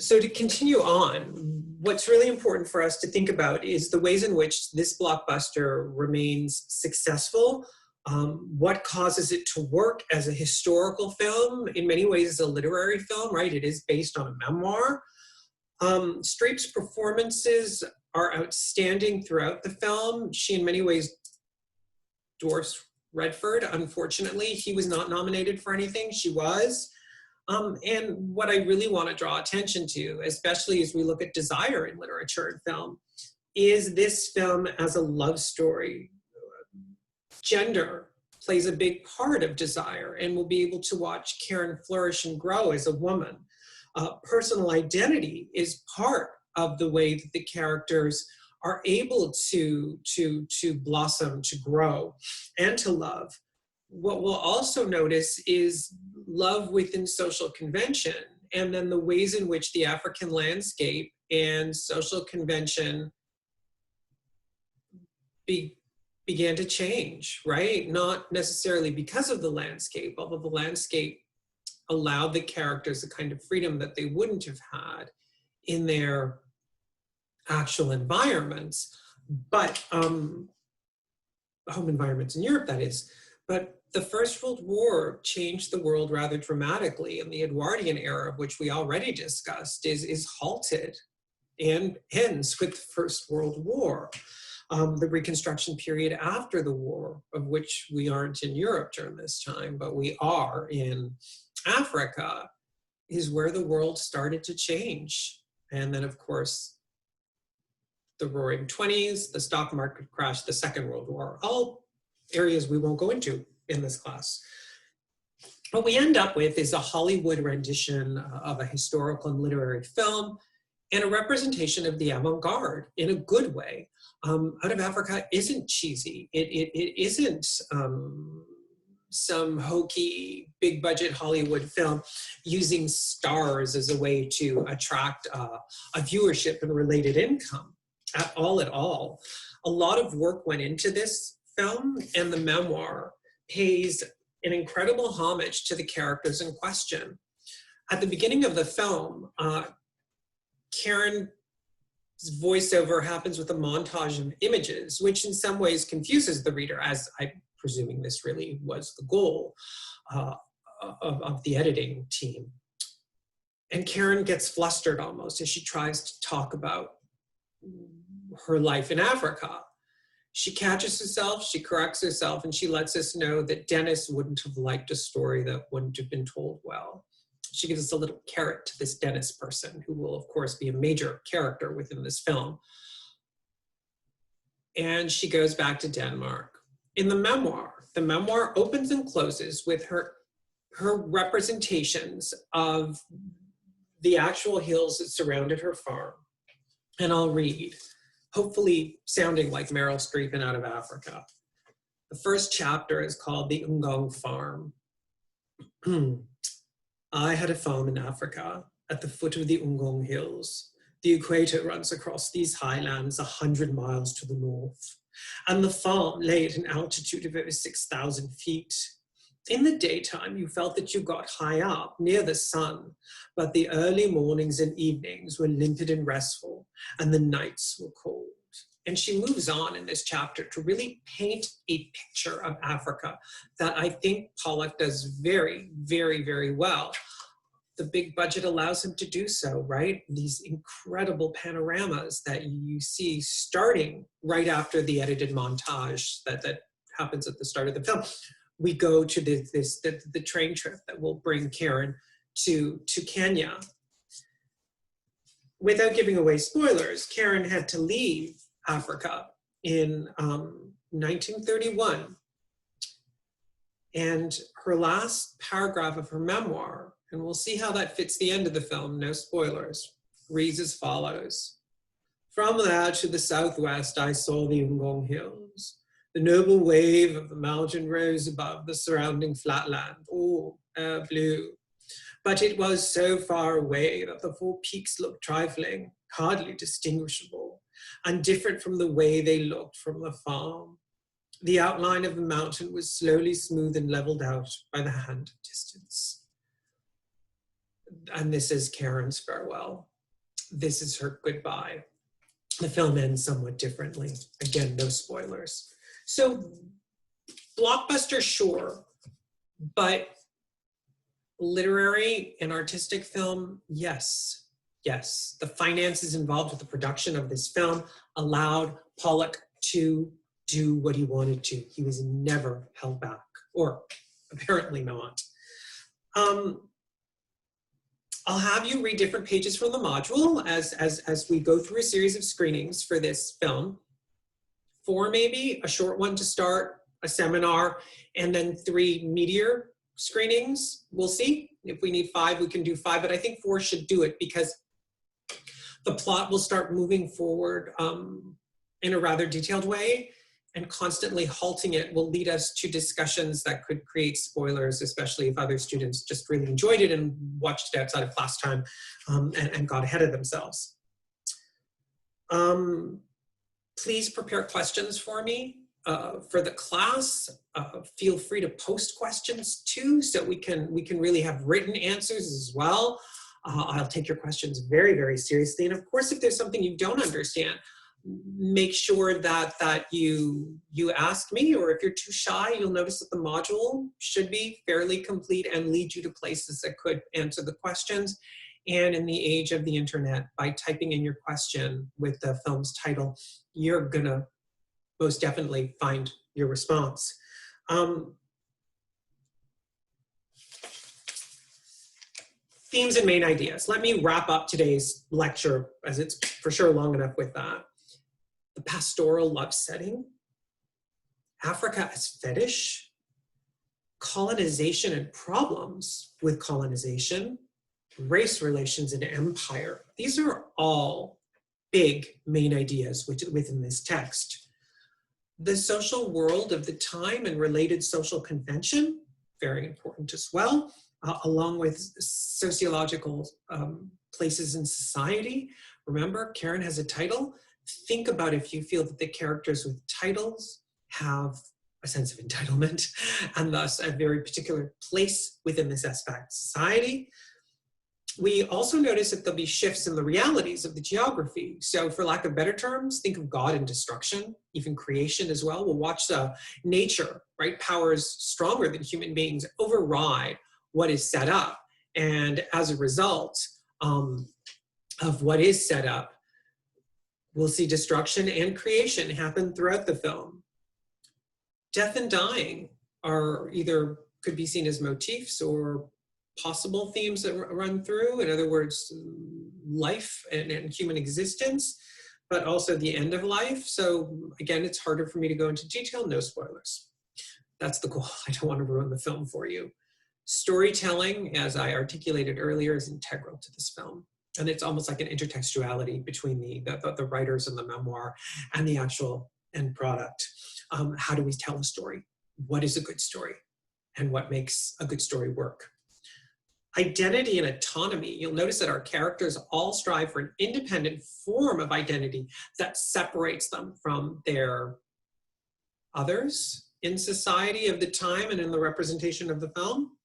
So to continue on, what's really important for us to think about is the ways in which this blockbuster remains successful, what causes it to work as a historical film, in many ways as a literary film, right? It is based on a memoir. Streep's performances are outstanding throughout the film. She in many ways dwarfs Redford. Unfortunately, he was not nominated for anything, she was. And what I really want to draw attention to, especially as we look at desire in literature and film, is this film as a love story. Gender plays a big part of desire, and we'll be able to watch Karen flourish and grow as a woman. Personal identity is part of the way that the characters are able to blossom, to grow, and to love. What we'll also notice is love within social convention, and then the ways in which the African landscape and social convention began to change, right? Not necessarily because of the landscape, although the landscape allowed the characters a kind of freedom that they wouldn't have had in their actual environments, but home environments in Europe, that is. But the First World War changed the world rather dramatically, and the Edwardian era, of which we already discussed, is halted and ends with the First World War. The Reconstruction period after the war, of which we aren't in Europe during this time, but we are in Africa, is where the world started to change. And then, of course, the Roaring 20s, the stock market crash, the Second World War, all areas we won't go into in this class. What we end up with is a Hollywood rendition of a historical and literary film, and a representation of the avant-garde in a good way. Out of Africa isn't cheesy. It isn't some hokey, big budget Hollywood film using stars as a way to attract a viewership and related income at all. A lot of work went into this film, and the memoir pays an incredible homage to the characters in question. At the beginning of the film, Karen's voiceover happens with a montage of images, which in some ways confuses the reader, as I'm presuming this really was the goal of the editing team. And Karen gets flustered almost as she tries to talk about her life in Africa. She catches herself, she corrects herself, and she lets us know that Dennis wouldn't have liked a story that wouldn't have been told well. She gives us a little carrot to this Dennis person, who will, of course, be a major character within this film. And she goes back to Denmark. In the memoir opens and closes with her representations of the actual hills that surrounded her farm. And I'll read, hopefully sounding like Meryl Streep in Out of Africa. The first chapter is called The Ngong Farm. I had a farm in Africa at the foot of the Ngong Hills. The equator runs across these highlands 100 miles to the north, and the farm lay at an altitude of over 6,000 feet. In the daytime, you felt that you got high up, near the sun, but the early mornings and evenings were limpid and restful, and the nights were cold. And she moves on in this chapter to really paint a picture of Africa that I think Pollock does very, very, very well. The big budget allows him to do so, right? These incredible panoramas that you see starting right after the edited montage that happens at the start of the film. We go to the train trip that will bring Karen to Kenya. Without giving away spoilers, Karen had to leave Africa in 1931. And her last paragraph of her memoir, and we'll see how that fits the end of the film, no spoilers, reads as follows. From there to the southwest, I saw the Ngong Hills. The noble wave of the mountain rose above the surrounding flatland, all air blue. But it was so far away that the four peaks looked trifling, hardly distinguishable, and different from the way they looked from the farm. The outline of the mountain was slowly smoothed and leveled out by the hand of distance. And this is Karen's farewell. this is her goodbye. The film ends somewhat differently. Again, no spoilers. So blockbuster, sure, but literary and artistic film, yes. Yes, the finances involved with the production of this film allowed Pollock to do what he wanted to. He was never held back, or apparently not. I'll have you read different pages from the module as we go through a series of screenings for this film. 4 maybe, a short one to start, a seminar, and then 3 meatier screenings. We'll see. If we need 5, we can do 5, but I think 4 should do it because the plot will start moving forward in a rather detailed way, and constantly halting it will lead us to discussions that could create spoilers, especially if other students just really enjoyed it and watched it outside of class time and got ahead of themselves. Please prepare questions for me for the class. Feel free to post questions too, so we can really have written answers as well. I'll take your questions very, very seriously. And of course, if there's something you don't understand, make sure that you ask me, or if you're too shy, you'll notice that the module should be fairly complete and lead you to places that could answer the questions. And in the age of the internet, by typing in your question with the film's title, you're gonna most definitely find your response. Themes and main ideas. Let me wrap up today's lecture, as it's for sure long enough with that. The pastoral love setting, Africa as fetish, colonization and problems with colonization, race relations and empire. These are all big main ideas within this text. The social world of the time and related social convention, very important as well, along with sociological places in society. Remember, Karen has a title. Think about if you feel that the characters with titles have a sense of entitlement and thus a very particular place within this aspect society. We also notice that there'll be shifts in the realities of the geography. So for lack of better terms, think of God and destruction, even creation as well. We'll watch nature, right? Powers stronger than human beings override what is set up. And as a result of what is set up, we'll see destruction and creation happen throughout the film. Death and dying are either could be seen as motifs or possible themes that run through. In other words, life and human existence, but also the end of life. So again, it's harder for me to go into detail, no spoilers. That's the goal. I don't want to ruin the film for you. Storytelling, as I articulated earlier, is integral to this film. And it's almost like an intertextuality between the writers and the memoir and the actual end product. How do we tell a story? What is a good story? And what makes a good story work? Identity and autonomy. You'll notice that our characters all strive for an independent form of identity that separates them from their others in society of the time and in the representation of the film.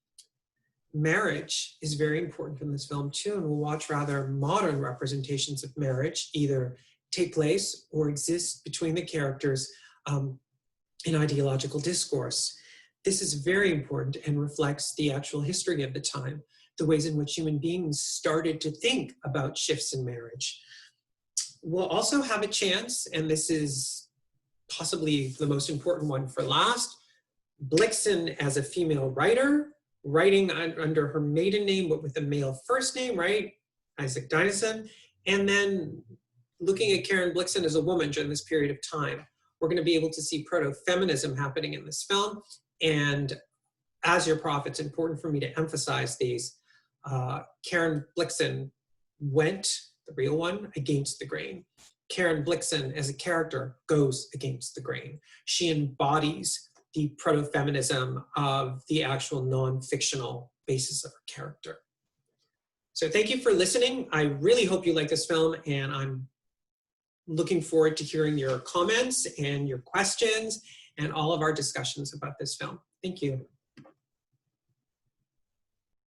Marriage is very important in this film too, and we'll watch rather modern representations of marriage either take place or exist between the characters in ideological discourse. This is very important and reflects the actual history of the time, the ways in which human beings started to think about shifts in marriage. We'll also have a chance, and this is possibly the most important one for last, Blixen as a female writer, writing under her maiden name, but with a male first name, right? Isaac Dinesen. And then looking at Karen Blixen as a woman during this period of time. We're going to be able to see proto-feminism happening in this film. And as your prof, it's important for me to emphasize these. Karen Blixen went, the real one, against the grain. Karen Blixen as a character goes against the grain. She embodies the proto-feminism of the actual non-fictional basis of her character. So thank you for listening. I really hope you like this film, and I'm looking forward to hearing your comments and your questions and all of our discussions about this film. Thank you.